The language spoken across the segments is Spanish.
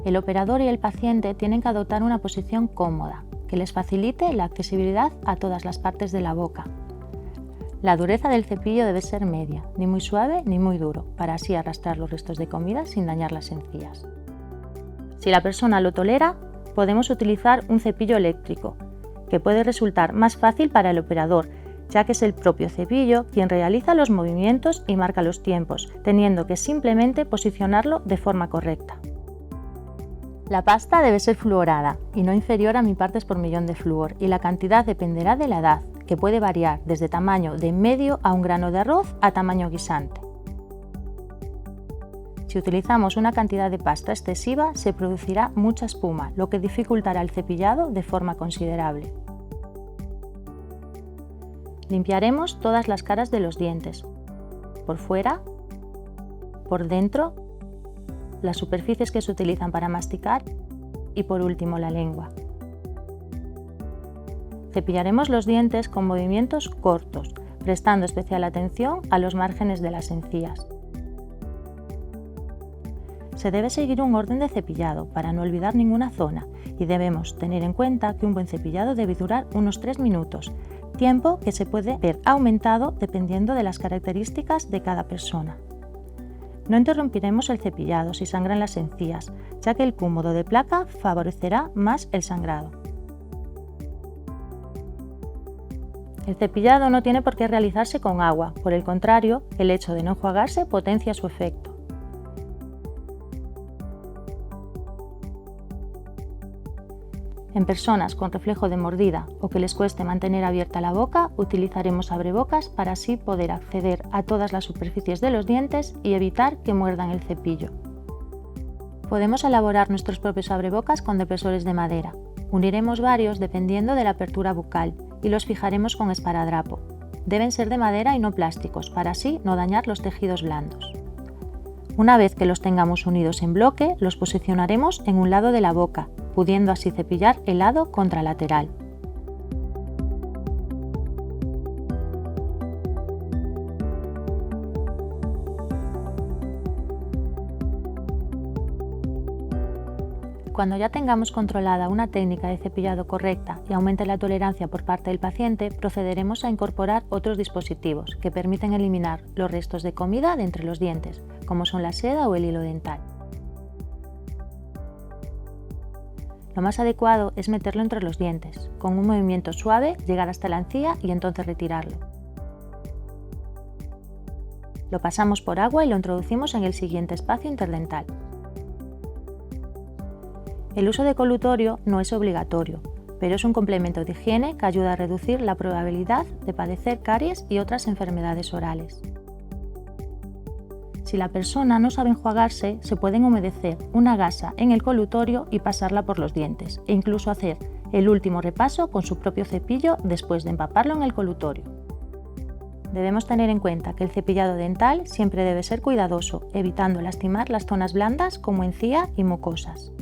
El operador y el paciente tienen que adoptar una posición cómoda, que les facilite la accesibilidad a todas las partes de la boca. La dureza del cepillo debe ser media, ni muy suave ni muy duro, para así arrastrar los restos de comida sin dañar las encías. Si la persona lo tolera, podemos utilizar un cepillo eléctrico, que puede resultar más fácil para el operador, ya que es el propio cepillo quien realiza los movimientos y marca los tiempos, teniendo que simplemente posicionarlo de forma correcta. La pasta debe ser fluorada y no inferior a 1000 partes por millón de flúor, y la cantidad dependerá de la edad, que puede variar desde tamaño de medio a un grano de arroz a tamaño guisante. Si utilizamos una cantidad de pasta excesiva, se producirá mucha espuma, lo que dificultará el cepillado de forma considerable. Limpiaremos todas las caras de los dientes, por fuera, por dentro, las superficies que se utilizan para masticar y por último la lengua. Cepillaremos los dientes con movimientos cortos, prestando especial atención a los márgenes de las encías. Se debe seguir un orden de cepillado para no olvidar ninguna zona y debemos tener en cuenta que un buen cepillado debe durar unos 3 minutos, tiempo que se puede ver aumentado dependiendo de las características de cada persona. No interrumpiremos el cepillado si sangran las encías, ya que el cúmulo de placa favorecerá más el sangrado. El cepillado no tiene por qué realizarse con agua, por el contrario, el hecho de no enjuagarse potencia su efecto. En personas con reflejo de mordida o que les cueste mantener abierta la boca, utilizaremos abrebocas para así poder acceder a todas las superficies de los dientes y evitar que muerdan el cepillo. Podemos elaborar nuestros propios abrebocas con depresores de madera. Uniremos varios dependiendo de la apertura bucal y los fijaremos con esparadrapo. Deben ser de madera y no plásticos, para así no dañar los tejidos blandos. Una vez que los tengamos unidos en bloque, los posicionaremos en un lado de la boca, pudiendo así cepillar el lado contralateral. Cuando ya tengamos controlada una técnica de cepillado correcta y aumente la tolerancia por parte del paciente, procederemos a incorporar otros dispositivos que permiten eliminar los restos de comida de entre los dientes, como son la seda o el hilo dental. Lo más adecuado es meterlo entre los dientes, con un movimiento suave, llegar hasta la encía y entonces retirarlo. Lo pasamos por agua y lo introducimos en el siguiente espacio interdental. El uso de colutorio no es obligatorio, pero es un complemento de higiene que ayuda a reducir la probabilidad de padecer caries y otras enfermedades orales. Si la persona no sabe enjuagarse, se pueden humedecer una gasa en el colutorio y pasarla por los dientes, e incluso hacer el último repaso con su propio cepillo después de empaparlo en el colutorio. Debemos tener en cuenta que el cepillado dental siempre debe ser cuidadoso, evitando lastimar las zonas blandas como encía y mucosas.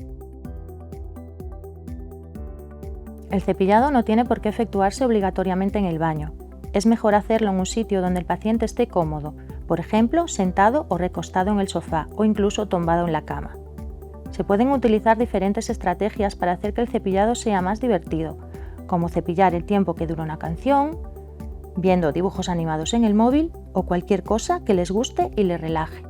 El cepillado no tiene por qué efectuarse obligatoriamente en el baño. Es mejor hacerlo en un sitio donde el paciente esté cómodo, por ejemplo, sentado o recostado en el sofá o incluso tumbado en la cama. Se pueden utilizar diferentes estrategias para hacer que el cepillado sea más divertido, como cepillar el tiempo que dura una canción, viendo dibujos animados en el móvil o cualquier cosa que les guste y les relaje.